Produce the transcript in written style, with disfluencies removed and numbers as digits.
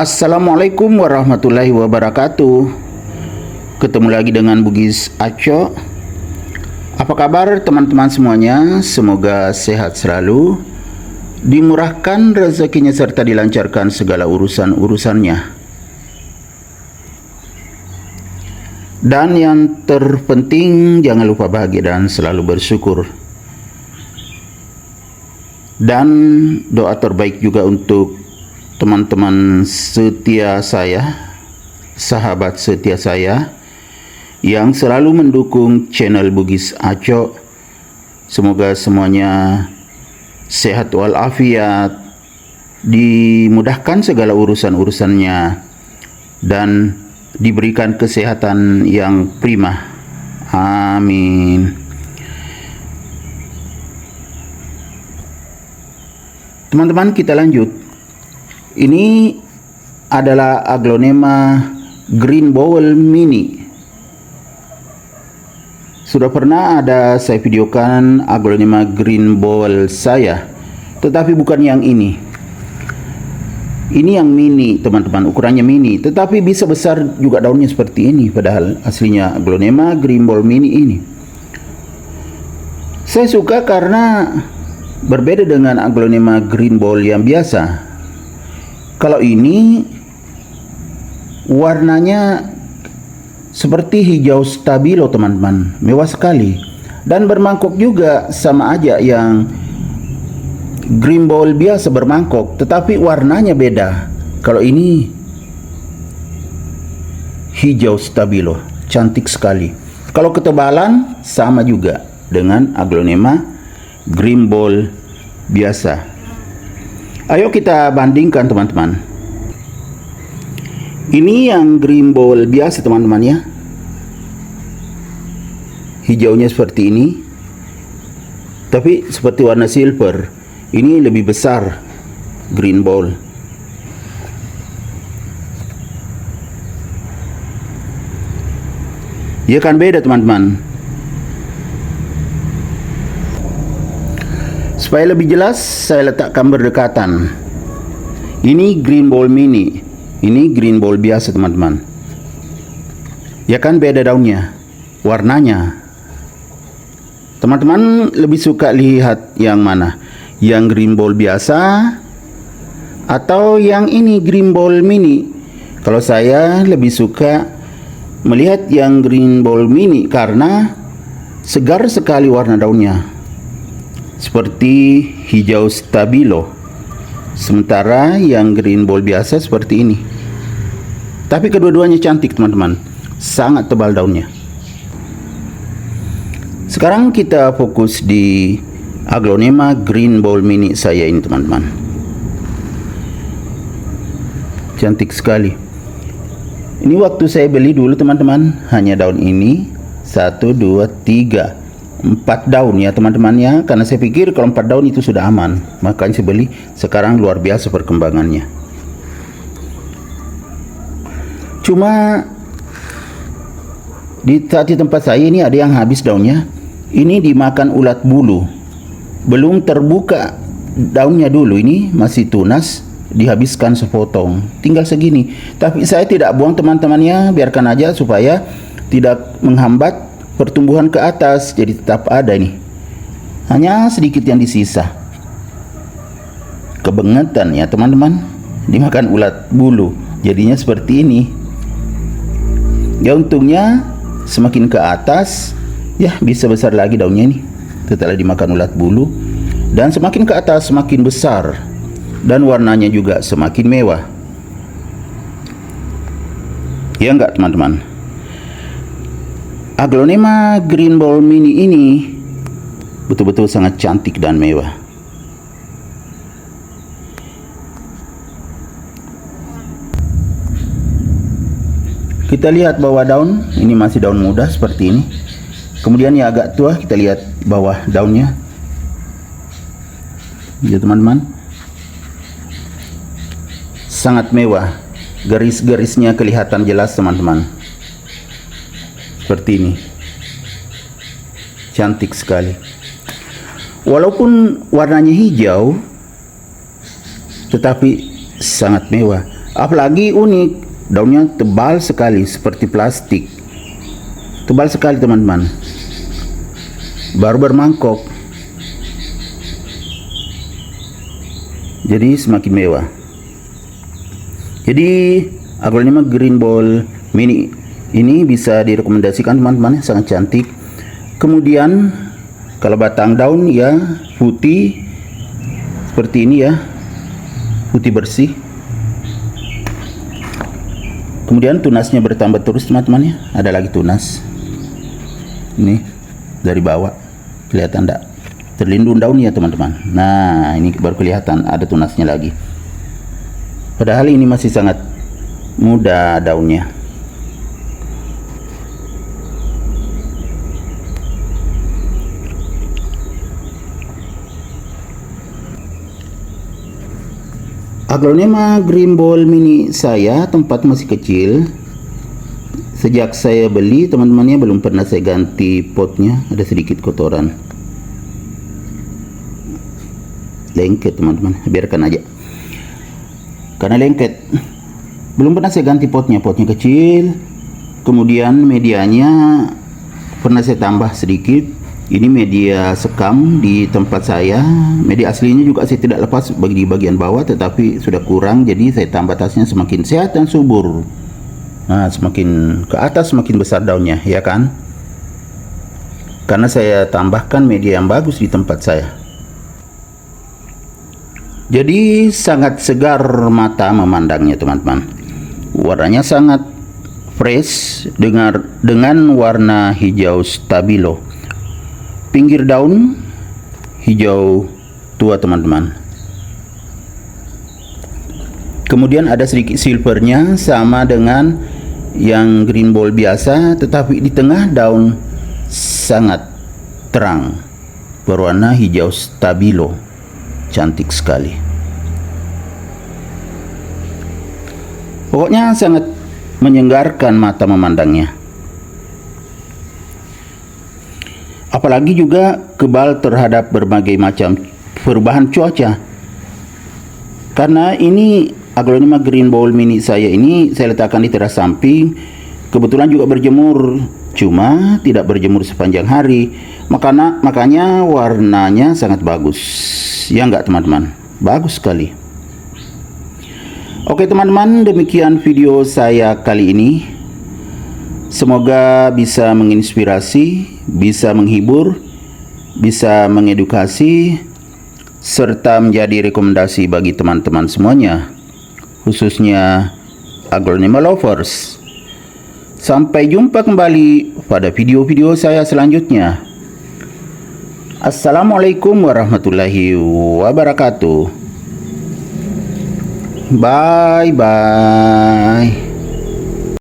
Assalamualaikum warahmatullahi wabarakatuh. Ketemu lagi dengan Bugis Aco. Apa kabar teman-teman semuanya? Semoga sehat selalu, dimurahkan rezekinya serta dilancarkan segala urusan-urusannya. Dan yang terpenting, jangan lupa bahagia dan selalu bersyukur. Dan doa terbaik juga untuk teman-teman setia saya, sahabat setia saya yang selalu mendukung channel Bugis Aco. Semoga semuanya sehat walafiat, dimudahkan segala urusan-urusannya, dan diberikan kesehatan yang prima. Amin. Teman-teman, kita lanjut. Ini adalah aglonema green bowl mini. Sudah pernah ada saya videokan aglonema green bowl saya, tetapi bukan yang ini. Ini yang mini, teman-teman, ukurannya mini, tetapi bisa besar juga daunnya seperti ini, padahal aslinya aglonema green bowl mini ini. Saya suka karena berbeda dengan aglonema green bowl yang biasa. Kalau ini warnanya seperti hijau stabilo, teman-teman, mewah sekali. Dan bermangkok juga sama aja yang green bowl biasa bermangkok, tetapi warnanya beda. Kalau ini hijau stabilo, cantik sekali. Kalau ketebalan sama juga dengan aglonema green bowl biasa. Ayo kita bandingkan, teman-teman. Ini yang green bowl biasa, teman-teman, ya. Hijaunya seperti ini, tapi seperti warna silver. Ini lebih besar green bowl. Ya kan, beda, teman-teman. Supaya lebih jelas, saya letakkan berdekatan. Ini green bowl mini, ini green bowl biasa, teman-teman. Ya kan, beda daunnya, warnanya. Teman-teman lebih suka lihat yang mana? Yang green bowl biasa atau yang ini green bowl mini? Kalau saya lebih suka melihat yang green bowl mini karena segar sekali warna daunnya, seperti hijau stabilo. Sementara yang green bowl biasa seperti ini. Tapi kedua-duanya cantik, teman-teman. Sangat tebal daunnya. Sekarang kita fokus di aglonema green bowl mini saya ini, teman-teman. Cantik sekali. Ini waktu saya beli dulu, teman-teman, hanya daun ini 1, 2, 3, 4 daun ya, teman-teman, ya. Karena saya pikir kalau 4 daun itu sudah aman, makanya saya beli. Sekarang luar biasa perkembangannya. Cuma di tempat saya ini ada yang habis daunnya. Ini dimakan ulat bulu, belum terbuka daunnya dulu. Ini masih tunas, dihabiskan sepotong, tinggal segini. Tapi saya tidak buang, teman-temannya, biarkan aja supaya tidak menghambat pertumbuhan ke atas. Jadi tetap ada nih, hanya sedikit yang disisa. Kebangetan ya, teman-teman, dimakan ulat bulu, jadinya seperti ini. Ya, untungnya semakin ke atas ya bisa besar lagi daunnya ini setelah dimakan ulat bulu. Dan semakin ke atas semakin besar, dan warnanya juga semakin mewah. Ya enggak, teman-teman? Aglonema green bowl mini ini betul-betul sangat cantik dan mewah. Kita lihat bawah daun, ini masih daun muda seperti ini. Kemudian yang agak tua, kita lihat bawah daunnya. Ya, teman-teman. Sangat mewah. Garis-garisnya kelihatan jelas, teman-teman. Seperti ini. Cantik sekali. Walaupun warnanya hijau, tetapi sangat mewah. Apalagi unik, daunnya tebal sekali seperti plastik. Tebal sekali teman-teman. Baru bermangkok. Jadi semakin mewah. Jadi Aglonema Green Ball Mini ini bisa direkomendasikan teman-teman, sangat cantik. Kemudian kalau batang daun ya putih seperti ini ya, putih bersih. Kemudian tunasnya bertambah terus teman-teman ya, ada lagi tunas. Ini dari bawah kelihatan enggak? Terlindung daunnya teman-teman. Nah, ini baru kelihatan ada tunasnya lagi. Padahal ini masih sangat muda daunnya. Aglonema Green Ball Mini saya tempat masih kecil. Sejak saya beli teman-temannya belum pernah saya ganti potnya, ada sedikit kotoran. Lengket teman-teman, biarkan aja karena lengket. Belum pernah saya ganti potnya kecil. Kemudian medianya pernah saya tambah sedikit. Ini media sekam di tempat saya. Media aslinya juga saya tidak lepas di bagian bawah, tetapi sudah kurang, jadi saya tambah tasnya semakin sehat dan subur. Nah, semakin ke atas semakin besar daunnya, ya kan? Karena saya tambahkan media yang bagus di tempat saya. Jadi sangat segar mata memandangnya teman-teman. Warnanya sangat fresh dengan warna hijau stabilo. Pinggir daun hijau tua teman-teman. Kemudian ada sedikit silvernya sama dengan yang green ball biasa, tetapi di tengah daun sangat terang berwarna hijau stabilo. Cantik sekali. Pokoknya sangat menyegarkan mata memandangnya. Apalagi juga kebal terhadap berbagai macam perubahan cuaca. Karena ini Aglonema Green Ball Mini saya ini saya letakkan di teras samping. Kebetulan juga berjemur, cuma tidak berjemur sepanjang hari. Makanya warnanya sangat bagus. Ya enggak teman-teman? Bagus sekali. Oke teman-teman, demikian video saya kali ini. Semoga bisa menginspirasi, bisa menghibur, bisa mengedukasi, serta menjadi rekomendasi bagi teman-teman semuanya, khususnya Aglonema lovers. Sampai jumpa kembali pada video-video saya selanjutnya. Assalamualaikum warahmatullahi wabarakatuh. Bye bye.